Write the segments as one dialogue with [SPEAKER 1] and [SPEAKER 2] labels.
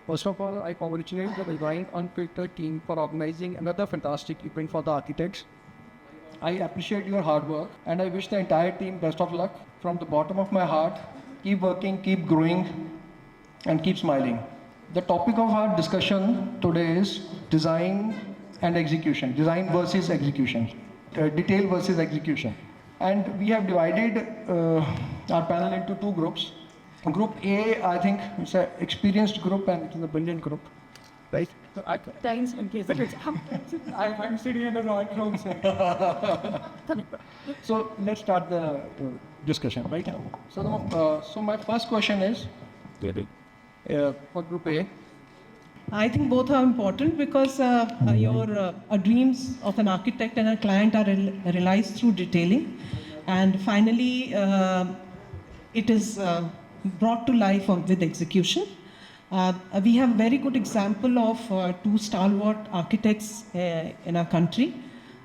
[SPEAKER 1] First of all, I congratulate the design Unfiltered team for organizing another fantastic event for the architects. I appreciate your hard work and I wish the entire team best of luck from the bottom of my heart. Keep working, keep growing, and keep smiling. The topic of our discussion today is design and execution, design versus execution, detail versus execution. And we have divided our panel into two groups. Group A, I think it's an experienced group and it is a brilliant group, right?
[SPEAKER 2] Thanks in case I'm sitting in the wrong room.
[SPEAKER 1] So let's start the discussion, right? So my first question is for Group A.
[SPEAKER 3] I think both are important because your dreams of an architect and a client are realized through detailing, and finally it is brought to life with execution. We have a very good example of two stalwart architects in our country.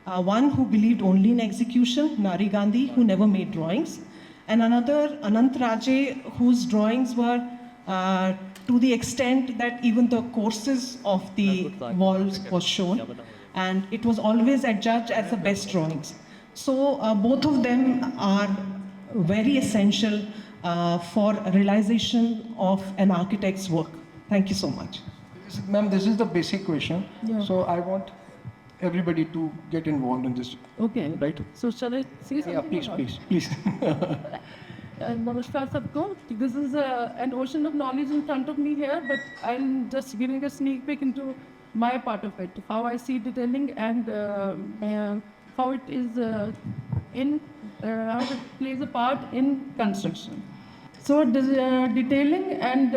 [SPEAKER 3] One who believed only in execution, Nari Gandhi, who never made drawings, and another, Anant Raje, whose drawings were to the extent that even the courses of the walls was shown, and it was always adjudged as the best drawings. So both of them are very essential for realization of an architect's work. Thank you so much.
[SPEAKER 1] Ma'am, this is the basic question.
[SPEAKER 2] Yeah.
[SPEAKER 1] So I want everybody to get involved in this.
[SPEAKER 2] Okay.
[SPEAKER 1] Right?
[SPEAKER 2] So shall I say something?
[SPEAKER 1] Yeah, please.
[SPEAKER 2] Namaskar sabko. This is an ocean of knowledge in front of me here, but I'm just giving a sneak peek into my part of it, how I see detailing and how it is how it plays a part in construction. So detailing and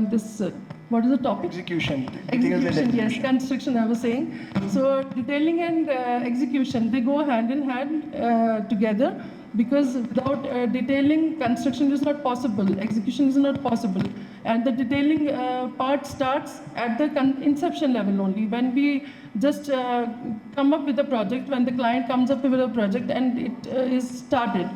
[SPEAKER 2] this, what is the topic?
[SPEAKER 1] Execution.
[SPEAKER 2] Execution, yes, construction I was saying. So detailing and execution, they go hand in hand together, because without detailing, construction is not possible, execution is not possible. And the detailing part starts at the inception level only, when we just come up with a project, when the client comes up with a project and it is started.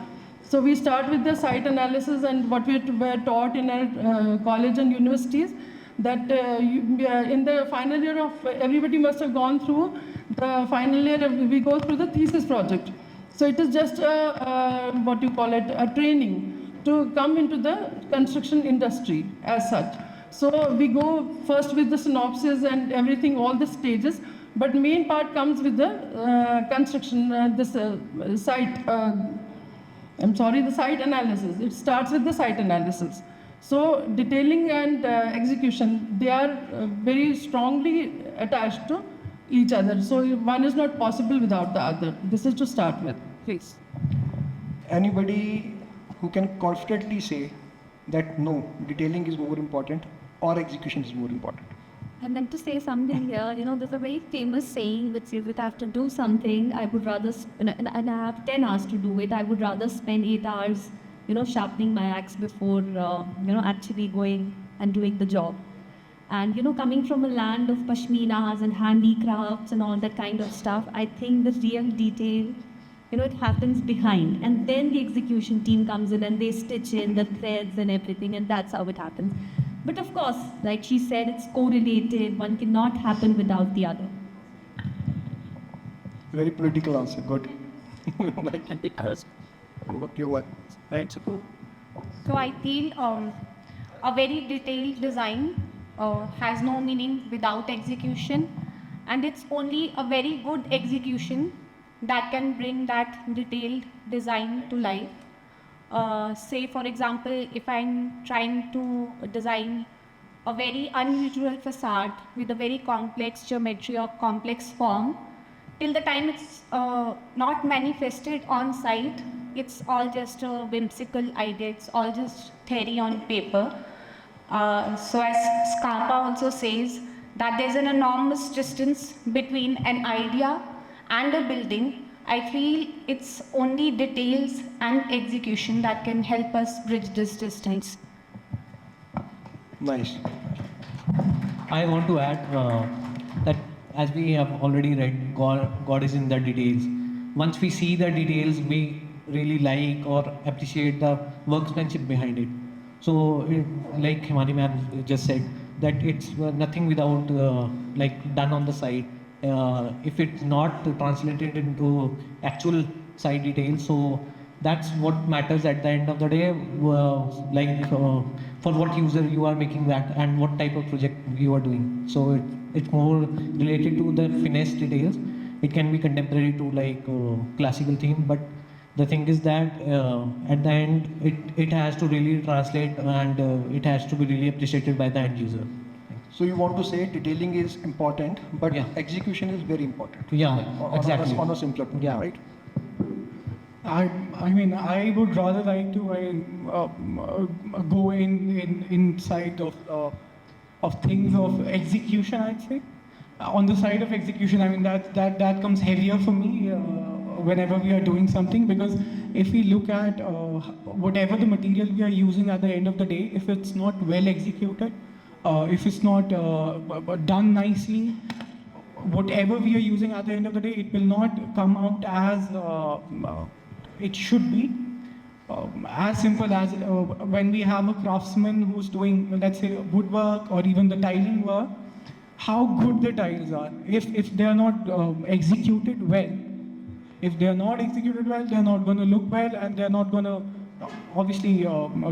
[SPEAKER 2] So we start with the site analysis, and what we were taught in our college and universities, that in the final year of, everybody must have gone through the final year, we go through the thesis project. So it is just what you call it, a training to come into the construction industry as such. So we go first with the synopsis and everything, all the stages, but main part comes with the construction, the site analysis. It starts with the site analysis. So detailing and execution, they are very strongly attached to each other. So one is not possible without the other. This is to start with. Please.
[SPEAKER 1] Anybody who can confidently say that no, detailing is more important or execution is more important?
[SPEAKER 4] I'd like to say something here. There's a very famous saying which says that I have to do something, I would rather, and I have 10 hours to do it, I would rather spend 8 hours, sharpening my axe before, actually going and doing the job. And, coming from a land of pashminas and handicrafts and all that kind of stuff, I think the real detail, it happens behind. And then the execution team comes in and they stitch in the threads and everything, and that's how it happens. But of course, like she said, it's correlated. One cannot happen without the other.
[SPEAKER 1] Very political answer. Good. Right.
[SPEAKER 5] So I feel a very detailed design has no meaning without execution, and it's only a very good execution that can bring that detailed design to life. Say for example, if I'm trying to design a very unusual facade with a very complex geometry or complex form, till the time it's not manifested on site, it's all just a whimsical idea, it's all just theory on paper. So as Scarpa also says, that there's an enormous distance between an idea and a building. I feel it's only details and execution that can help us bridge this distance.
[SPEAKER 1] Nice.
[SPEAKER 6] I want to add that as we have already read, God is in the details. Once we see the details, we really like or appreciate the workmanship behind it. So, like Hemani ma'am just said, that it's nothing without like done on the site. If it's not translated into actual site details, so that's what matters at the end of the day. For what user you are making that and what type of project you are doing. So it's more related to the finesse details. It can be contemporary to like classical theme, but the thing is that at the end it has to really translate and it has to be really appreciated by the end user.
[SPEAKER 1] So you want to say detailing is important, but
[SPEAKER 6] Yeah.
[SPEAKER 1] execution is very important.
[SPEAKER 6] Yeah,
[SPEAKER 1] On
[SPEAKER 6] exactly.
[SPEAKER 1] on a simpler point,
[SPEAKER 6] Yeah.
[SPEAKER 1] right?
[SPEAKER 7] I mean, I would rather like to go inside of things of execution. I'd say on the side of execution, I mean that comes heavier for me whenever we are doing something, because if we look at whatever the material we are using at the end of the day, if it's not well executed, if it's not done nicely, whatever we are using at the end of the day, it will not come out as it should be. As simple as when we have a craftsman who's doing, let's say, woodwork or even the tiling work, how good the tiles are. If they are not executed well, they're not going to look well, and they're not going to obviously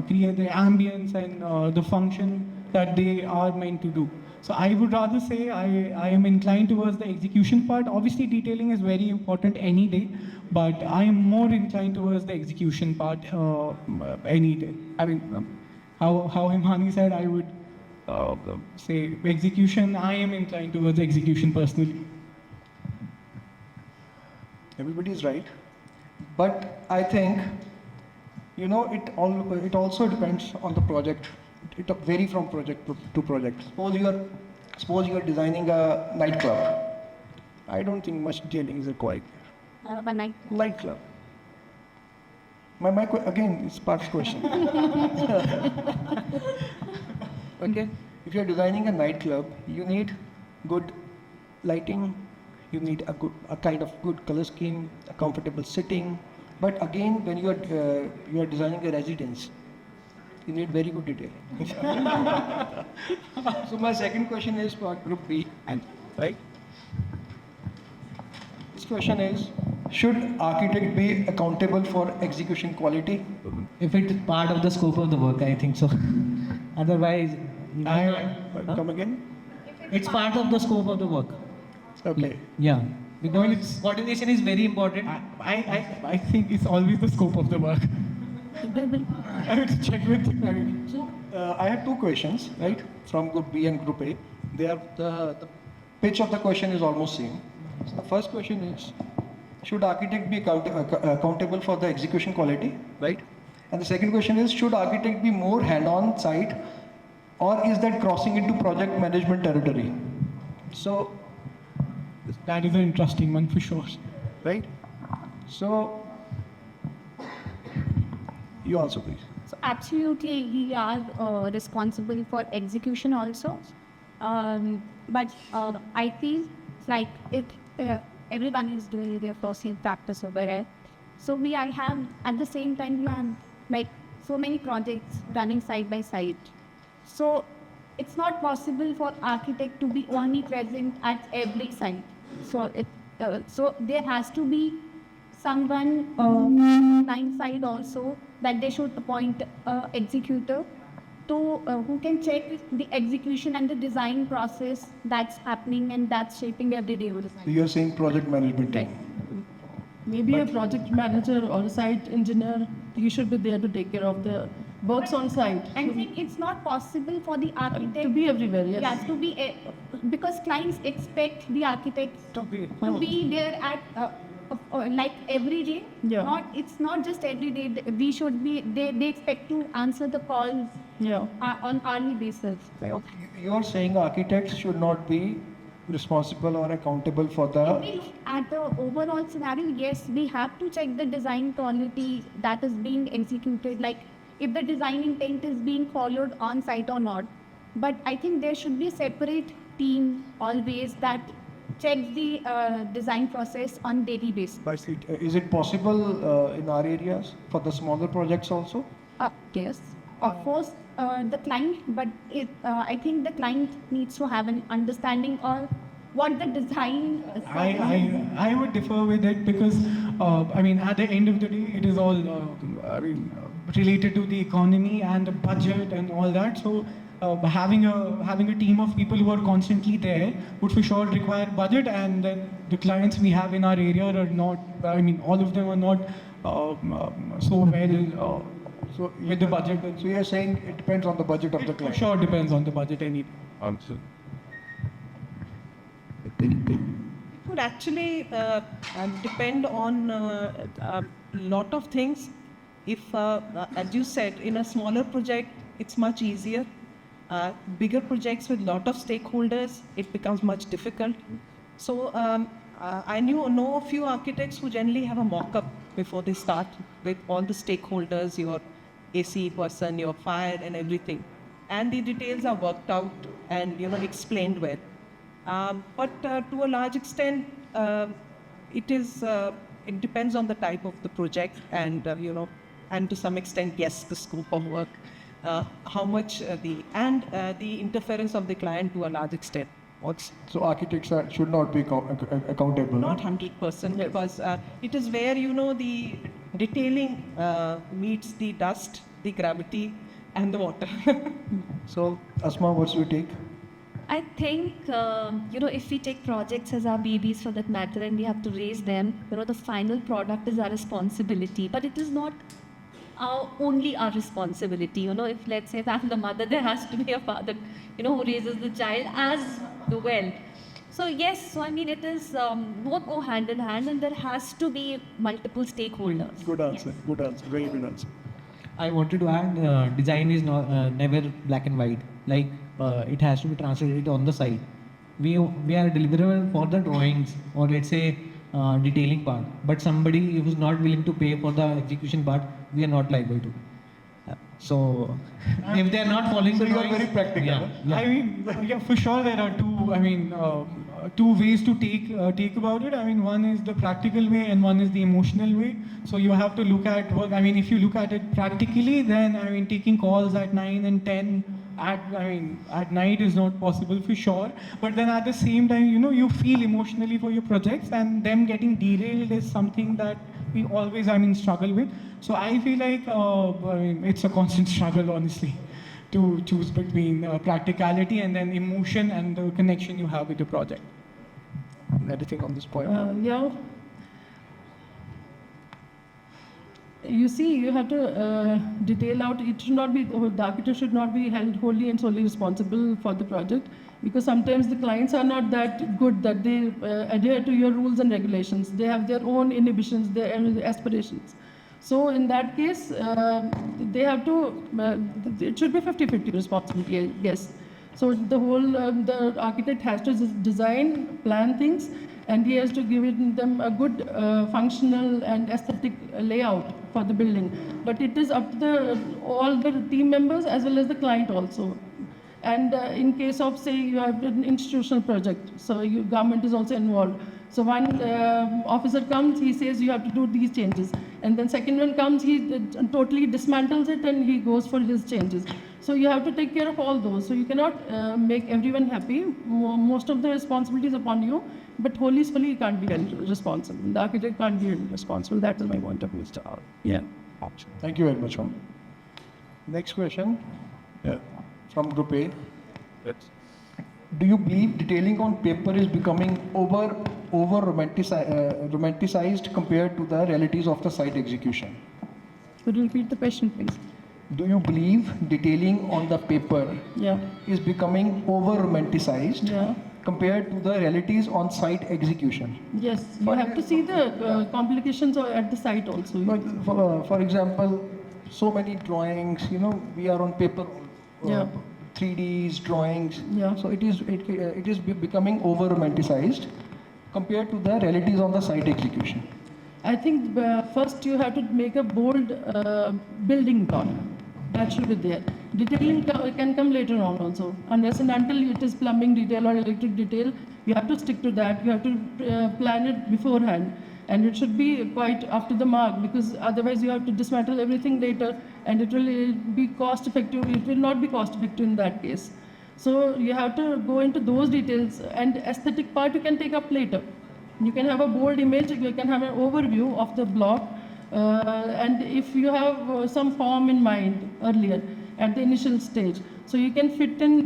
[SPEAKER 7] create the ambience and the function that they are meant to do. So I would rather say I am inclined towards the execution part. Obviously, detailing is very important any day, but I am more inclined towards the execution part any day. I mean, how Hemani said, I would say execution. I am inclined towards execution personally.
[SPEAKER 1] Everybody is right, but I think, you know, it also depends on the project. It vary from project to project. Suppose you are designing a nightclub. I don't think much detailing is required.
[SPEAKER 5] But
[SPEAKER 1] Nightclub. Again, it's part question. Okay. If you are designing a nightclub, you need good lighting. You need a kind of good color scheme, a comfortable sitting. But again, when you are designing a residence, you need very good detailing. So my second question is for Group B, right? This question is, should architect be accountable for execution quality?
[SPEAKER 6] If it's part of the scope of the work, I think so. Otherwise,
[SPEAKER 1] Come again?
[SPEAKER 6] it's part of the scope of the work.
[SPEAKER 1] Okay.
[SPEAKER 6] Yeah, because coordination is very important.
[SPEAKER 7] I think it's always the scope of the work. I have to check with you.
[SPEAKER 1] So I have two questions, right, from Group B and Group A. They are the pitch of the question is almost same. So the first question is, should architect be accountable for the execution quality, right? And the second question is, should architect be more hand-on site, or is that crossing into project management territory? So,
[SPEAKER 7] That is an interesting one for sure.
[SPEAKER 1] right? So, you also please.
[SPEAKER 5] So absolutely, we are responsible for execution also. But I feel like everyone is doing their first practice over here. So I have, at the same time, we have like so many projects running side by side. So it's not possible for architect to be only present at every site. So there has to be someone line side also, that they should appoint executor to who can check the execution and the design process that's happening and that's shaping every day.
[SPEAKER 1] So you are saying project management team.
[SPEAKER 2] Maybe a project manager or a site engineer, he should be there to take care of the works on site.
[SPEAKER 5] I think it's not possible for the architect
[SPEAKER 2] To be everywhere, yes.
[SPEAKER 5] Yeah, to be because clients expect the architect to be there at like every day.
[SPEAKER 2] Yeah.
[SPEAKER 5] It's not just every day. We should be. They expect to answer the calls
[SPEAKER 2] Yeah.
[SPEAKER 5] on hourly basis.
[SPEAKER 1] You are saying architects should not be responsible or accountable for
[SPEAKER 5] If
[SPEAKER 1] the.
[SPEAKER 5] we look at the overall scenario, yes, we have to check the design quality that is being executed, like if the design intent is being followed on site or not. But I think there should be a separate team always that checks the design process on daily basis.
[SPEAKER 1] But is it possible in our areas for the smaller projects also?
[SPEAKER 5] Yes, of course, the client, but I think the client needs to have an understanding of what the design is.
[SPEAKER 7] I would differ with it because I mean at the end of the day it is all related to the economy and the budget and all that. So having a team of people who are constantly there would for sure require budget, and then the clients we have in our area are not. I mean all of them are not so well.
[SPEAKER 1] So
[SPEAKER 7] With the budget.
[SPEAKER 1] So you're saying it depends on the budget of the
[SPEAKER 7] For
[SPEAKER 1] client.
[SPEAKER 7] sure depends on the budget. Any
[SPEAKER 1] Answer.
[SPEAKER 3] It would actually depend on a lot of things. If, as you said, in a smaller project, it's much easier. Bigger projects with lot of stakeholders, it becomes much difficult. So I know a few architects who generally have a mock-up before they start with all the stakeholders, your AC person, your fire and everything. And the details are worked out and explained well. But to a large extent, it depends on the type of the project and and to some extent, yes, the scope of work, how much the interference of the client to a large extent.
[SPEAKER 1] So architects should not be accountable.
[SPEAKER 3] Not 100%, because it is where the detailing meets the dust, the gravity, and the water.
[SPEAKER 1] So Asma, what's your take?
[SPEAKER 4] I think, if we take projects as our babies for that matter and we have to raise them, the final product is our responsibility. But it is not only our responsibility. If let's say if I'm the mother, there has to be a father, who raises the child as well. So yes, so I mean it is both go hand in hand, and there has to be multiple stakeholders.
[SPEAKER 1] Good answer. Good answer. Very good answer.
[SPEAKER 6] I wanted to add, design is never black and white. Like it has to be translated on the site. We are deliverable for the drawings or let's say detailing part. But somebody who's not willing to pay for the execution part, we are not liable to. So if they are not following
[SPEAKER 1] So
[SPEAKER 6] the
[SPEAKER 1] you are
[SPEAKER 6] drawings,
[SPEAKER 1] very practical.
[SPEAKER 6] yeah.
[SPEAKER 7] I mean, yeah, for sure there are two. I mean, two ways to take about it. I mean, one is the practical way and one is the emotional way. So you have to look at work. I mean, if you look at it practically, then I mean, taking calls at 9 and 10 at night is not possible for sure. But then at the same time, you feel emotionally for your projects, and them getting derailed is something that we always, struggle with. So I feel like it's a constant struggle, honestly, to choose between practicality and then emotion and the connection you have with the project.
[SPEAKER 1] Anything on this point?
[SPEAKER 2] Yeah. You see, you have to detail out. It should not be, the architect should not be held wholly and solely responsible for the project, because sometimes the clients are not that good that they adhere to your rules and regulations. They have their own inhibitions, their aspirations. So in that case, they have to, it should be 50-50 responsibility, yes. So the whole, the architect has to design, plan things, and he has to give them a good functional and aesthetic layout for the building. But it is up to all the team members as well as the client also. And in case of, say, you have an institutional project, so government is also involved. So one officer comes, he says you have to do these changes. And then second one comes, he totally dismantles it and he goes for his changes. So you have to take care of all those. So you cannot make everyone happy. Most of the responsibility is upon you, but wholly you can't be held responsible. The architect can't be held responsible. That is my point of view. Yeah.
[SPEAKER 1] Thank you very much, Om. Next question. Yeah. From Group A. Do you believe detailing on paper is becoming over romanticized compared to the realities of the site execution?
[SPEAKER 2] Could you repeat the question, please?
[SPEAKER 1] Do you believe detailing on the paper is becoming over romanticized compared to the realities on site execution?
[SPEAKER 2] Yes, you have to see the complications at the site also.
[SPEAKER 1] For example, so many drawings, we are on paper. 3Ds, drawings. So it is becoming over romanticized compared to the realities on the site execution.
[SPEAKER 2] I think first you have to make a bold building plan. That should be there. Detailing can come later on also. Unless and until it is plumbing detail or electric detail, you have to stick to that. You have to plan it beforehand. and it should be quite up to the mark, because otherwise you have to dismantle everything later, and it will be cost effective. It will not be cost effective in that case. So you have to go into those details, and aesthetic part you can take up later. You can have a bold image, you can have an overview of the block, and if you have some form in mind earlier at the initial stage, so you can fit in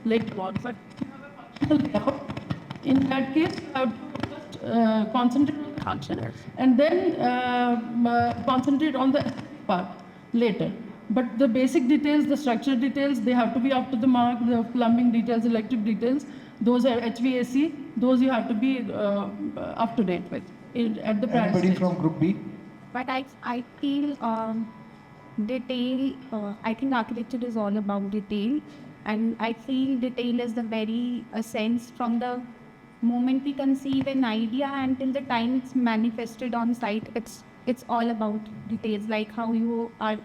[SPEAKER 2] later on. But if you have a functional layout, in that case, you have to first concentrate on the functional and then concentrate on the aesthetic part later. But the basic details, the structure details, they have to be up to the mark. The plumbing details, electric details, those are HVAC, those you have to be up to date with at the price.
[SPEAKER 1] Anybody from Group B?
[SPEAKER 5] But I feel detail, I think architecture is all about detail. And I feel detail is the very essence from the moment we conceive an idea until the time it's manifested on site. It's all about details, like how you are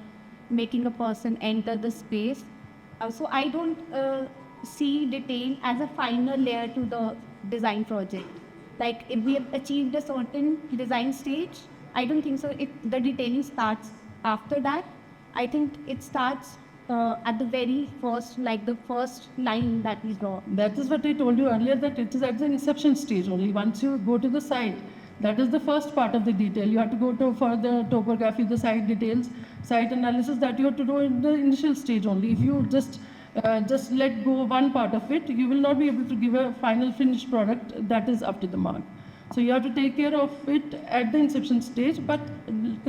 [SPEAKER 5] making a person enter the space. So I don't see detail as a final layer to the design project. Like if we have achieved a certain design stage, I don't think so. If the detailing starts after that, I think it starts at the very first, like the first line that we draw.
[SPEAKER 2] That is what I told you earlier, that it is at the inception stage only. Once you go to the site, that is the first part of the detail. You have to go to for the topography, the site details, site analysis, that you have to do in the initial stage only. If you just let go one part of it, you will not be able to give a final finished product that is up to the mark. So you have to take care of it at the inception stage, but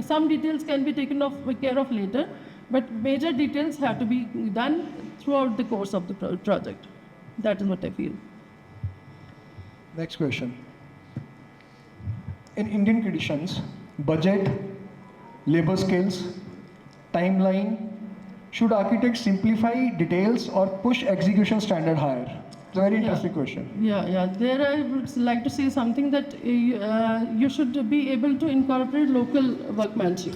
[SPEAKER 2] some details can be taken care of later, but major details have to be done throughout the course of the project. That is what I feel.
[SPEAKER 1] Next question. In Indian traditions, budget, labor skills, timeline, should architects simplify details or push execution standard higher? It's a very interesting question.
[SPEAKER 2] Yeah. There I would like to say something that you should be able to incorporate local workmanship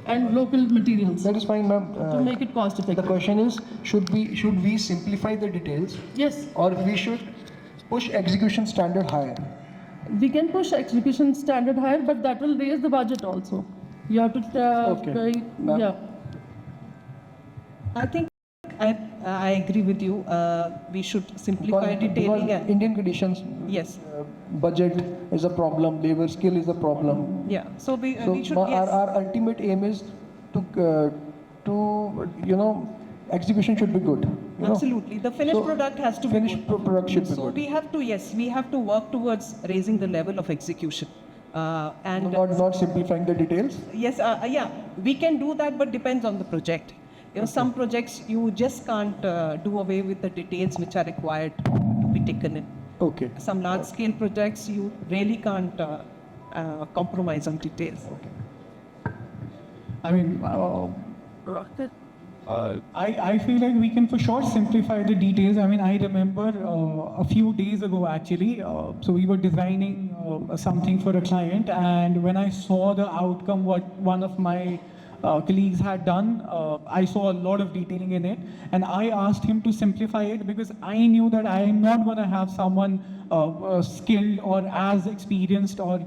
[SPEAKER 2] and local materials
[SPEAKER 1] That is fine, ma'am.
[SPEAKER 2] to make it cost
[SPEAKER 1] The
[SPEAKER 2] effective.
[SPEAKER 1] question is, should we simplify the details
[SPEAKER 2] Yes,
[SPEAKER 1] or we should push execution standard higher?
[SPEAKER 2] we can push execution standard higher, but that will raise the budget also. You have to,
[SPEAKER 1] Okay.
[SPEAKER 2] yeah.
[SPEAKER 3] I think I agree with you. We should simplify detailing.
[SPEAKER 1] Because Indian conditions,
[SPEAKER 3] Yes.
[SPEAKER 1] budget is a problem, labor skill is a problem.
[SPEAKER 3] Yeah. So we should.
[SPEAKER 1] So
[SPEAKER 3] Yes.
[SPEAKER 1] our ultimate aim is to execution should be good.
[SPEAKER 3] Absolutely. The finished
[SPEAKER 1] So,
[SPEAKER 3] product has to be
[SPEAKER 1] Finished
[SPEAKER 3] good.
[SPEAKER 1] product should be
[SPEAKER 3] So
[SPEAKER 1] good.
[SPEAKER 3] we have to work towards raising the level of execution. And
[SPEAKER 1] Not simplifying the details.
[SPEAKER 3] yes, yeah, we can do that, but depends on the project. Some projects you just can't do away with the details which are required to be taken in.
[SPEAKER 1] Okay.
[SPEAKER 3] Some large scale projects you really can't compromise on details.
[SPEAKER 7] I mean, I feel like we can for sure simplify the details. I mean, I remember a few days ago actually, so we were designing something for a client, and when I saw the outcome, what one of my colleagues had done, I saw a lot of detailing in it, and I asked him to simplify it because I knew that I am not going to have someone skilled or as experienced or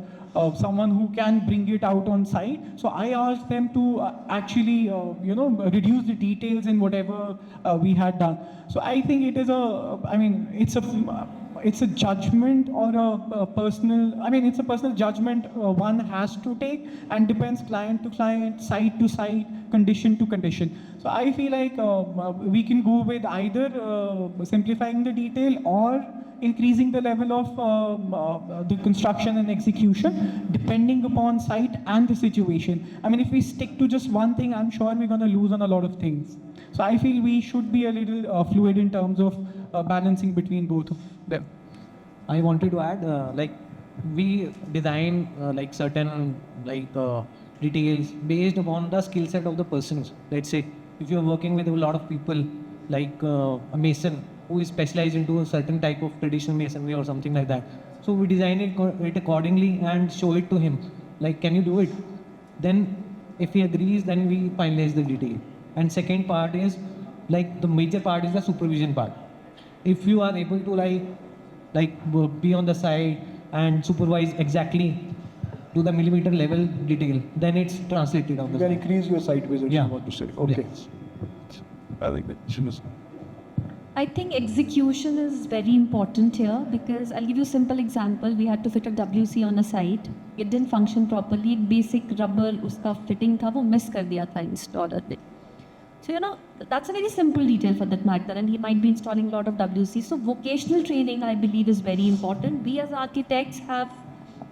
[SPEAKER 7] someone who can bring it out on site. So I asked them to actually, reduce the details in whatever we had done. So I think it is it's a judgment or a personal, it's a personal judgment one has to take, and depends client to client, site to site, condition to condition. So I feel like we can go with either simplifying the detail or increasing the level of the construction and execution depending upon site and the situation. If we stick to just one thing, I'm sure we're going to lose on a lot of things. So I feel we should be a little fluid in terms of balancing between both of them.
[SPEAKER 6] I wanted to add, we design certain details based upon the skill set of the persons. Let's say if you're working with a lot of people, like a mason who is specialized into a certain type of traditional masonry or something like that. So we design it accordingly and show it to him. Like, can you do it? Then if he agrees, then we finalize the detail. And second part is, the major part is the supervision part. If you are able to be on the site and supervise exactly to the millimeter level detail, then it's translated on
[SPEAKER 1] You
[SPEAKER 6] the
[SPEAKER 1] can increase your site visits,
[SPEAKER 6] Yeah.
[SPEAKER 1] you want to say. Okay. I think that.
[SPEAKER 4] I think execution is very important here because I'll give you a simple example. We had to fit a WC on a site. It didn't function properly. Basic rubber uska fitting tha, wo miss kar diya tha installer ne. So, that's a very simple detail for that matter, and he might be installing a lot of WC. So, vocational training, I believe, is very important. We as architects have,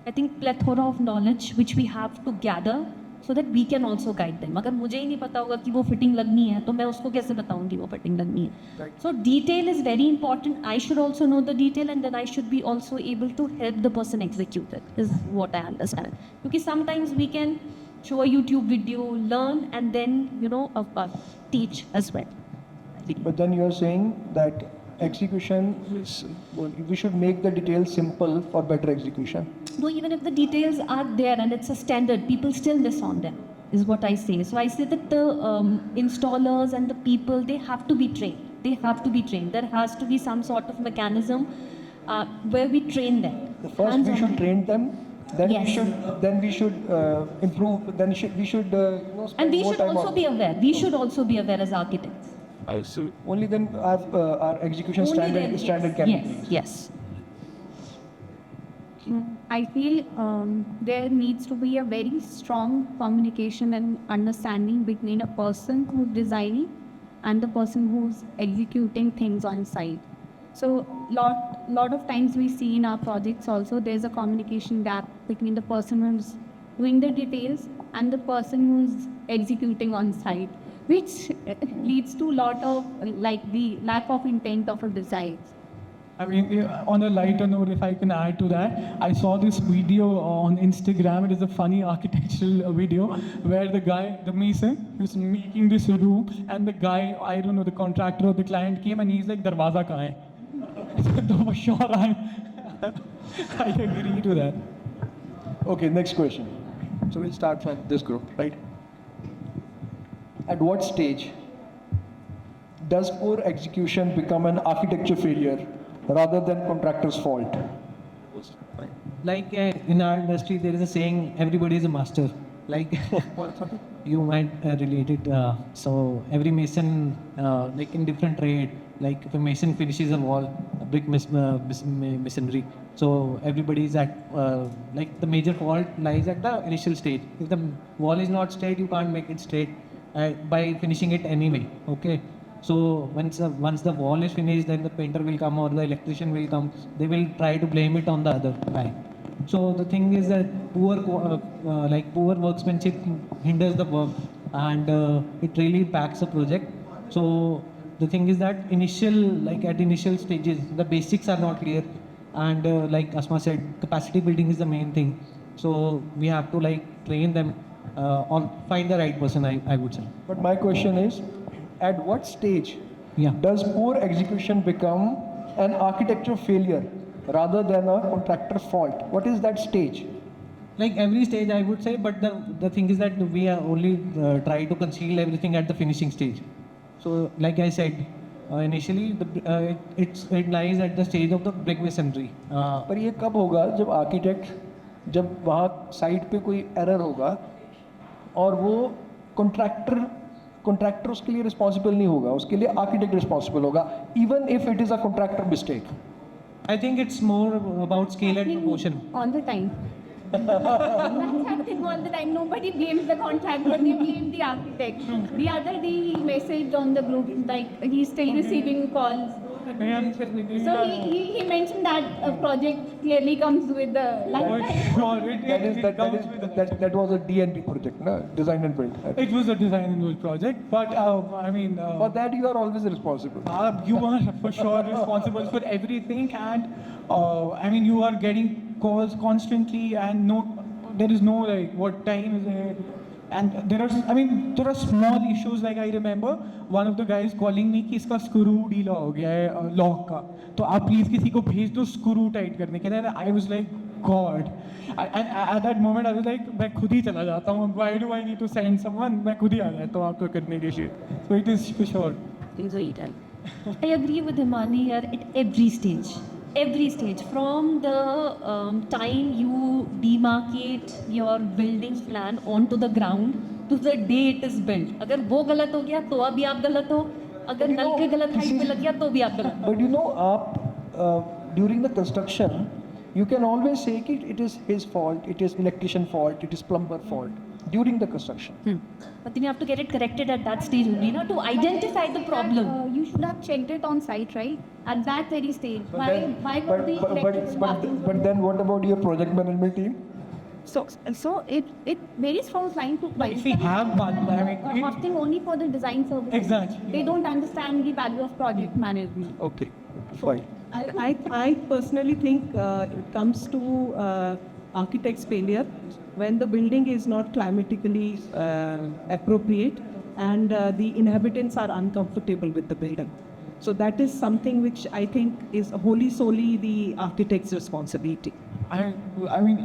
[SPEAKER 4] I think, plethora of knowledge which we have to gather so that we can also guide them. अगर मुझे ही नहीं पता होगा कि वो fitting लगनी है, तो मैं उसको कैसे बताऊंगी वो फिटिंग लगनी है? So, detail is very important. I should also know the detail, and then I should be also able to help the person execute it, is what I understand. Because sometimes we can show a YouTube video, learn, and then, teach as well.
[SPEAKER 1] But then you are saying that execution is, we should make the details simple for better execution.
[SPEAKER 4] No, even if the details are there and it's a standard, people still miss on them, is what I say. So I say that the installers and the people, they have to be trained. They have to be trained. There has to be some sort of mechanism where we train them.
[SPEAKER 1] The first we should train them, then
[SPEAKER 4] Yes.
[SPEAKER 1] we should improve, then we should spend
[SPEAKER 4] And we
[SPEAKER 1] more
[SPEAKER 4] should
[SPEAKER 1] time
[SPEAKER 4] also
[SPEAKER 1] on.
[SPEAKER 4] be aware. We should also be aware as architects.
[SPEAKER 1] Only then our execution
[SPEAKER 4] Only then,
[SPEAKER 1] standard
[SPEAKER 4] yes,
[SPEAKER 1] can
[SPEAKER 4] yes,
[SPEAKER 1] be increased.
[SPEAKER 4] yes.
[SPEAKER 5] I feel there needs to be a very strong communication and understanding between a person who's designing and the person who's executing things on site. So lot of times we see in our projects also there's a communication gap between the person who's doing the details and the person who's executing on site, which leads to a lot of the lack of intent of a design.
[SPEAKER 7] I mean, on a lighter note, if I can add to that, I saw this video on Instagram. It is a funny architectural video where the guy, the mason, was making this room, and the guy, I don't know, the contractor or the client came and he's like, "Darwaza kahan hai?" So sure, I agree to that.
[SPEAKER 1] Okay, next question. So we'll start from this group, right? At what stage does poor execution become an architecture failure rather than contractor's fault?
[SPEAKER 6] Like in our industry, there is a saying, everybody is a master. Like you might relate it. So every mason, like in different trade, like if a mason finishes a wall, a brick masonry. So everybody is at, like the major fault lies at the initial stage. If the wall is not straight, you can't make it straight by finishing it anyway. Okay. So once the wall is finished, then the painter will come or the electrician will come. They will try to blame it on the other guy. So the thing is that poor workmanship hinders the work, and it really impacts the project. So the thing is that at initial stages, the basics are not clear, and like Asma said, capacity building is the main thing. So we have to train them on find the right person. I would say.
[SPEAKER 1] But my question is, at what stage
[SPEAKER 6] Yeah.
[SPEAKER 1] does poor execution become an architecture failure rather than a contractor's fault? What is that stage?
[SPEAKER 6] Like every stage, I would say, but the thing is that we are only try to conceal everything at the finishing stage. So, like I said, initially it lies at the stage of the brick masonry.
[SPEAKER 1] पर ये कब होगा जब architect जब वहाँ site पे कोई error होगा और वो कॉन्ट्रैक्टर उसके लिए रिस्पॉन्सिबल नहीं होगा, उसके लिए आर्किटेक्ट रिस्पॉन्सिबल होगा, even if it is a contractor mistake.
[SPEAKER 6] I think it's more about scale and proportion.
[SPEAKER 5] All the time. That's happening all the time. Nobody blames the contractor, they blame the architect. The other day he messaged on the group, like he's still receiving calls. So he mentioned that a project clearly comes with the
[SPEAKER 1] That was a DNB project, no? Design and build.
[SPEAKER 7] It was a design and build project, but
[SPEAKER 1] For that you are always responsible.
[SPEAKER 7] you are for sure responsible for everything, and you are getting calls constantly, and there is no what time is it, and there are small issues. Like I remember one of the guys calling me कि इसका screw ढीला हो गया है lock का, तो आप please किसी को भेज दो screw tight करने के लिए. And I was like, God, and at that moment I was like, मैं खुद ही चला जाता हूँ. Why do I need to send someone? मैं खुद ही आ जाता हूँ आपको करने के लिए. So it is for sure.
[SPEAKER 4] I agree with Hemani here at every stage. every stage, from the time you demarcate your building plan onto the ground to the day it is built. अगर वो गलत हो गया तो अभी आप गलत हो, अगर नल के गलत हाइट पे लग गया तो भी आप गलत हो.
[SPEAKER 1] But you know, during the construction, you can always say that it is his fault, it is electrician fault, it is plumber fault during the construction.
[SPEAKER 4] But then you have to get it corrected at that stage only, na, to identify the problem.
[SPEAKER 5] You should have checked it on site, right? At that very stage. Why would we
[SPEAKER 1] But then what about your project management team?
[SPEAKER 5] So it varies from client to client.
[SPEAKER 7] If we have one, I mean,
[SPEAKER 5] Costing only for the design service.
[SPEAKER 7] Exactly.
[SPEAKER 5] They don't understand the value of project management.
[SPEAKER 1] Okay, fine.
[SPEAKER 3] I personally think it comes to architect's failure when the building is not climatically appropriate and the inhabitants are uncomfortable with the building. So that is something which I think is wholly solely the architect's responsibility.
[SPEAKER 7] I mean,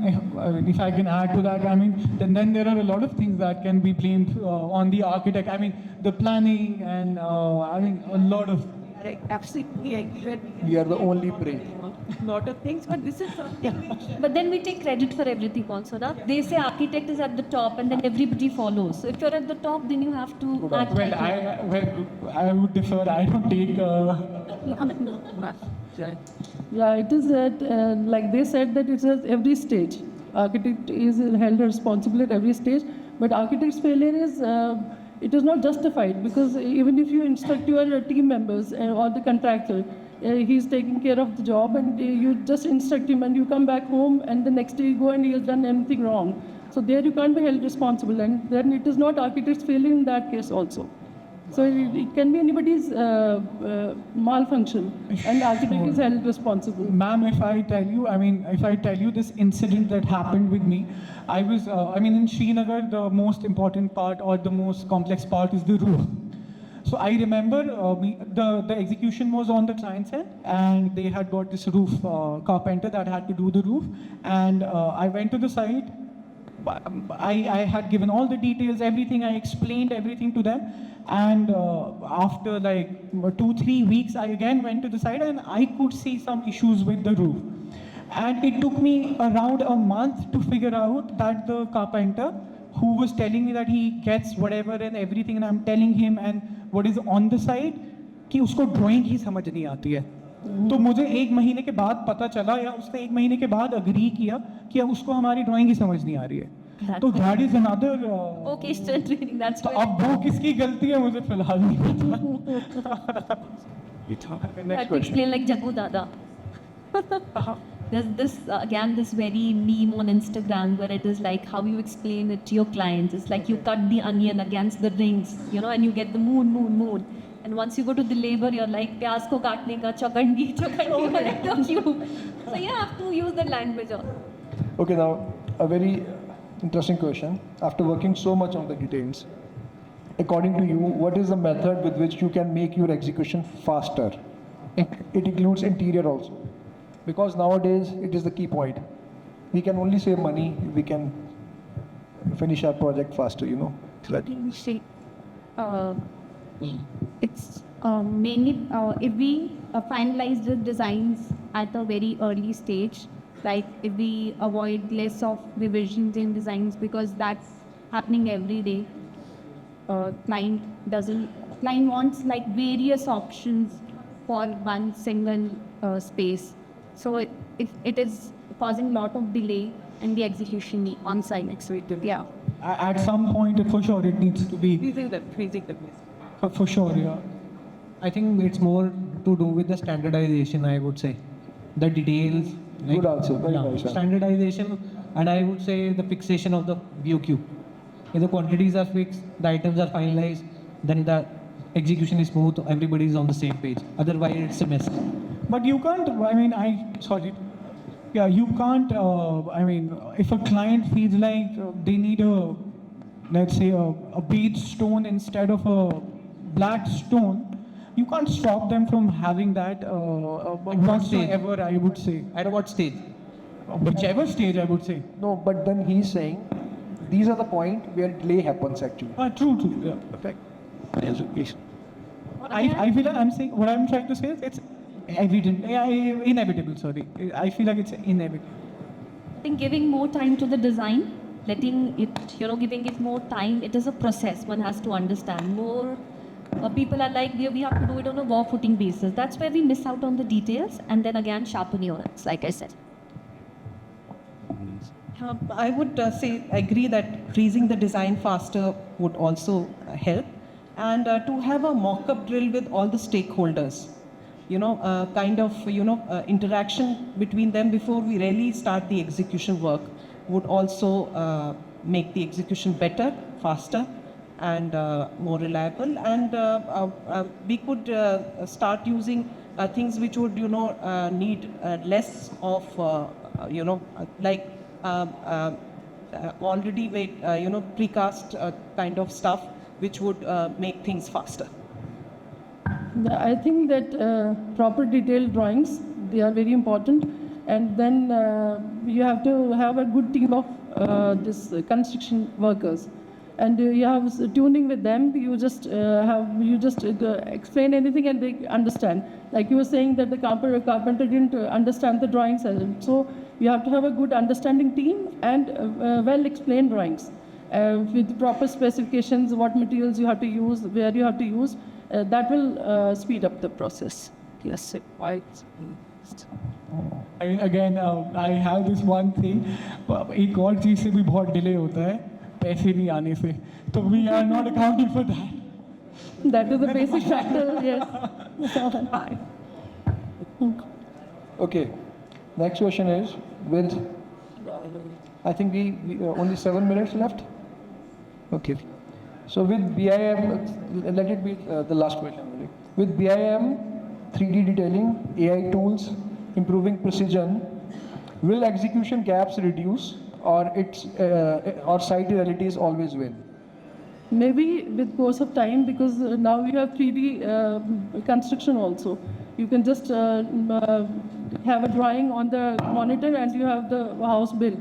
[SPEAKER 7] if I can add to that, I mean, then there are a lot of things that can be blamed on the architect. I mean, the planning and I mean, a lot of.
[SPEAKER 3] Absolutely, I agree.
[SPEAKER 1] We are the only brave.
[SPEAKER 3] Lot of things, but this is something which
[SPEAKER 4] But then we take credit for everything also, na? They say architect is at the top and then everybody follows. So if you're at the top, then you have to act like it.
[SPEAKER 7] I would defer. I don't take.
[SPEAKER 2] Yeah, it is at, like they said that it's at every stage. Architect is held responsible at every stage, but architect's failure is, it is not justified, because even if you instruct your team members or the contractor, he's taking care of the job and you just instruct him and you come back home and the next day you go and he has done anything wrong. So there you can't be held responsible, and then it is not architect's failure in that case also. So it can be anybody's malfunction, and architect is held responsible.
[SPEAKER 7] Ma'am, if I tell you this incident that happened with me, I was, in Srinagar, the most important part or the most complex part is the roof. So I remember the execution was on the client's end, and they had got this roof carpenter that had to do the roof, and I went to the site. I had given all the details, everything. I explained everything to them. And after like 2-3 weeks, I again went to the site and I could see some issues with the roof. And it took me around a month to figure out that the carpenter who was telling me that he gets whatever and everything, and I'm telling him and what is on the site, कि उसको drawing ही समझ नहीं आती है. तो मुझे 1 महीने के बाद पता चला, या उसने 1 महीने के बाद अग्री किया कि उसको हमारी ड्राइंग ही समझ नहीं आ रही है. तो that is another
[SPEAKER 4] occasional training, that's
[SPEAKER 7] तो
[SPEAKER 4] why.
[SPEAKER 7] अब वो किसकी गलती है मुझे फिलहाल नहीं पता.
[SPEAKER 4] I
[SPEAKER 1] Next
[SPEAKER 4] have to
[SPEAKER 1] question.
[SPEAKER 4] explain like Jagu Dada. There's this, again, this very meme on Instagram where it is like how you explain it to your clients. It's like you cut the onion against the rings, and you get the moon. And once you go to the labor, you're like, प्याज को काटने का Chaukhandi correct of you. So you have to use the language.
[SPEAKER 1] Okay, now a very interesting question. After working so much on the details, according to you, what is the method with which you can make your execution faster? It includes interior also, because nowadays it is the key point. We can only save money if we can finish our project faster.
[SPEAKER 5] It's mainly if we finalize the designs at a very early stage, like if we avoid less of revisions in designs, because that's happening every day. Client wants like various options for one single space. So it is causing a lot of delay in the execution on site. Yeah.
[SPEAKER 7] At some point, for sure, it needs to be.
[SPEAKER 3] freezing the place.
[SPEAKER 7] For sure, yeah.
[SPEAKER 6] I think it's more to do with the standardization, I would say. The details.
[SPEAKER 1] Good answer, very nice, sir.
[SPEAKER 6] Standardization, and I would say the fixation of the VOQ. If the quantities are fixed, the items are finalized, then the execution is smooth, everybody is on the same page. Otherwise, it's a mess.
[SPEAKER 7] But you can't, you can't, if a client feels like they need let's say a beige stone instead of a black stone, you can't stop them from having that whatsoever, I would say.
[SPEAKER 6] At what stage?
[SPEAKER 7] Whichever stage, I would say.
[SPEAKER 1] No, but then he's saying these are the point where delay happens actually.
[SPEAKER 7] True, yeah.
[SPEAKER 1] Perfect.
[SPEAKER 7] I feel like I'm saying, what I'm trying to say is, it's inevitable. Sorry, I feel like it's inevitable.
[SPEAKER 4] I think giving more time to the design, letting it, giving it more time, it is a process one has to understand. More people are like, we have to do it on a war footing basis. That's where we miss out on the details, and then again sharpen your eyes, like I said.
[SPEAKER 3] I would agree that freezing the design faster would also help, and to have a mock-up drill with all the stakeholders, interaction between them before we really start the execution work would also make the execution better, faster, and more reliable. And we could start using things which would, need less of, already precast kind of stuff, which would make things faster.
[SPEAKER 2] I think that proper detailed drawings, they are very important. And then you have to have a good team of this construction workers. And you have tuning with them. You just explain anything and they understand. Like you were saying that the carpenter didn't understand the drawings. So you have to have a good understanding team and well explained drawings with proper specifications, what materials you have to use, where you have to use. That will speed up the process. Yes, quite.
[SPEAKER 7] Again, I have this one thing. एक और चीज़ से भी बहुत delay होता है, पैसे नहीं आने से. तो we are not accounting for that.
[SPEAKER 2] That is the basic factor. Yes. Fine.
[SPEAKER 1] Okay. Next question is with. I think we only 7 minutes left. Okay. So with BIM, let it be the last question. With BIM, 3D detailing, AI tools, improving precision, will execution gaps reduce, or site realities always win?
[SPEAKER 2] Maybe with course of time, because now we have 3D construction also. You can just have a drawing on the monitor and you have the house built.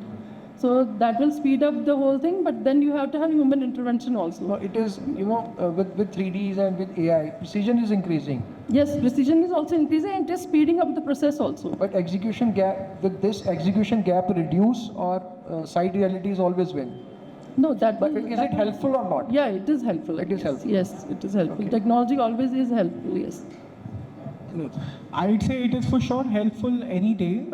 [SPEAKER 2] So that will speed up the whole thing, but then you have to have human intervention also.
[SPEAKER 1] No, it is, with 3Ds and with AI, precision is increasing.
[SPEAKER 2] Yes, precision is also increasing and it is speeding up the process also.
[SPEAKER 1] But execution gap, with this execution gap reduce, or site realities always win?
[SPEAKER 2] No, that.
[SPEAKER 1] But is it helpful or not?
[SPEAKER 2] Yeah, it is helpful.
[SPEAKER 1] It is helpful.
[SPEAKER 2] Yes, it is helpful.
[SPEAKER 1] Okay.
[SPEAKER 2] Technology always is helpful. Yes.
[SPEAKER 7] I'd say it is for sure helpful any day,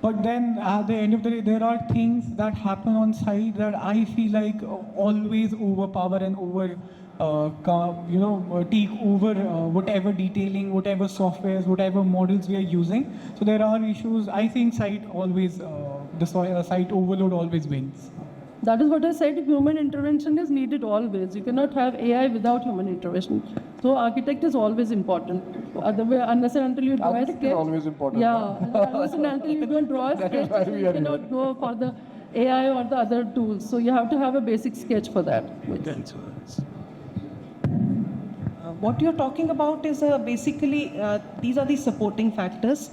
[SPEAKER 7] but then at the end of the day, there are things that happen on site that I feel like always overpower and take over whatever detailing, whatever softwares, whatever models we are using. So there are issues. I think site overload always wins.
[SPEAKER 2] That is what I said, human intervention is needed always. You cannot have AI without human intervention. So architect is always important. Otherwise, unless and until you draw a sketch.
[SPEAKER 1] Architect is always important.
[SPEAKER 2] Yeah, unless and until you don't draw a sketch, you cannot go for the AI or the other tools. So you have to have a basic sketch for that.
[SPEAKER 3] What you're talking about is basically, these are the supporting factors,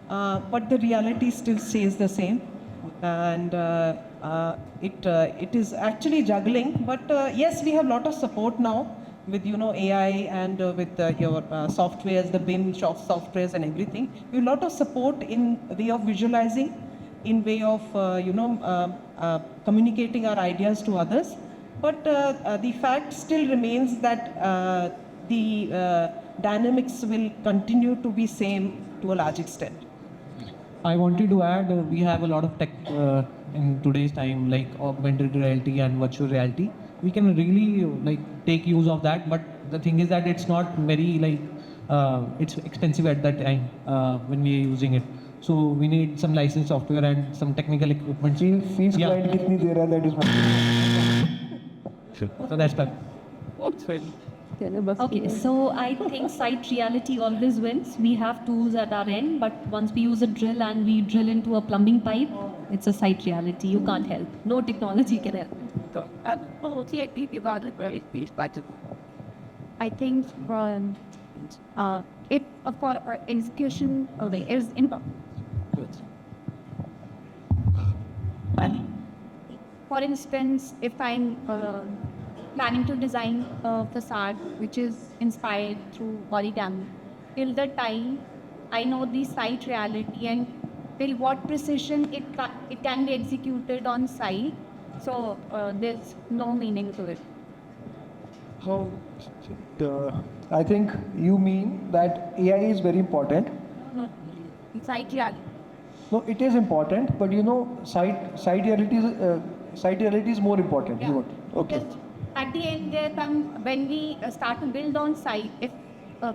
[SPEAKER 3] but the reality still stays the same. And it is actually juggling, but yes, we have a lot of support now with AI and with your softwares, the BIM softwares and everything. We have a lot of support in way of visualizing, in way of communicating our ideas to others. But the fact still remains that the dynamics will continue to be same to a large extent.
[SPEAKER 6] I wanted to add, we have a lot of tech in today's time, like augmented reality and virtual reality. We can really take use of that, but the thing is that it's not very it's expensive at that time when we are using it. So we need some licensed software and some technical equipment.
[SPEAKER 1] Fees client kitni de raha, that is my.
[SPEAKER 6] Sure. So that's bad.
[SPEAKER 4] Okay, so I think site reality always wins. We have tools at our end, but once we use a drill and we drill into a plumbing pipe, it's a site reality. You can't help. No technology can help.
[SPEAKER 5] I think if for execution is important. For instance, if I'm planning to design a facade which is inspired through origami, till the time I know the site reality and till what precision it can be executed on site. So there's no meaning to it.
[SPEAKER 1] So, I think you mean that AI is very important.
[SPEAKER 5] Site reality.
[SPEAKER 1] No, it is important, but you know, site reality is more important.
[SPEAKER 5] Yeah.
[SPEAKER 1] You want? Okay.
[SPEAKER 5] Just at the end, there come when we start to build on site. If,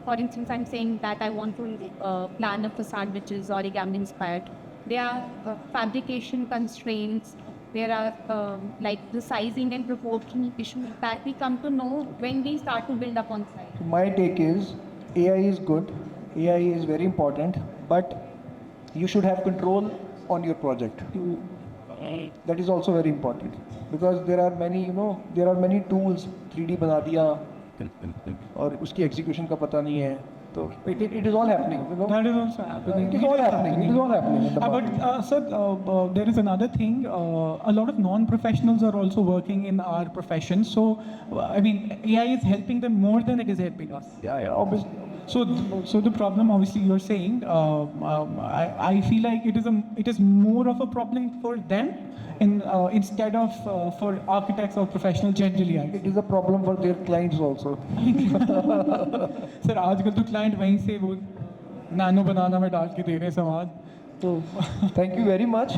[SPEAKER 5] for instance, I'm saying that I want to plan a facade which is origami inspired, there are fabrication constraints. There are like the sizing and proportion issues that we come to know when we start to build up on site.
[SPEAKER 1] So my take is AI is good, AI is very important, but you should have control on your project. That is also very important because there are many, you know, there are many tools. 3D बना दिया और उसकी execution का पता नहीं है. So it is all happening. You know?
[SPEAKER 7] That is also happening.
[SPEAKER 1] It is all happening. It is all happening. in the market.
[SPEAKER 7] But sir, there is another thing. A lot of non-professionals are also working in our profession. So, I mean, AI is helping them more than it is helping us.
[SPEAKER 1] Yeah, obviously.
[SPEAKER 7] So the problem, obviously, you're saying, I feel like it is more of a problem for them instead of for architects or professionals generally.
[SPEAKER 1] It is a problem for their clients also.
[SPEAKER 7] Sir आजकल तो client वहीं से वो nano बनाना में डाल के दे रहे हैं सामान.
[SPEAKER 1] So, thank you very much.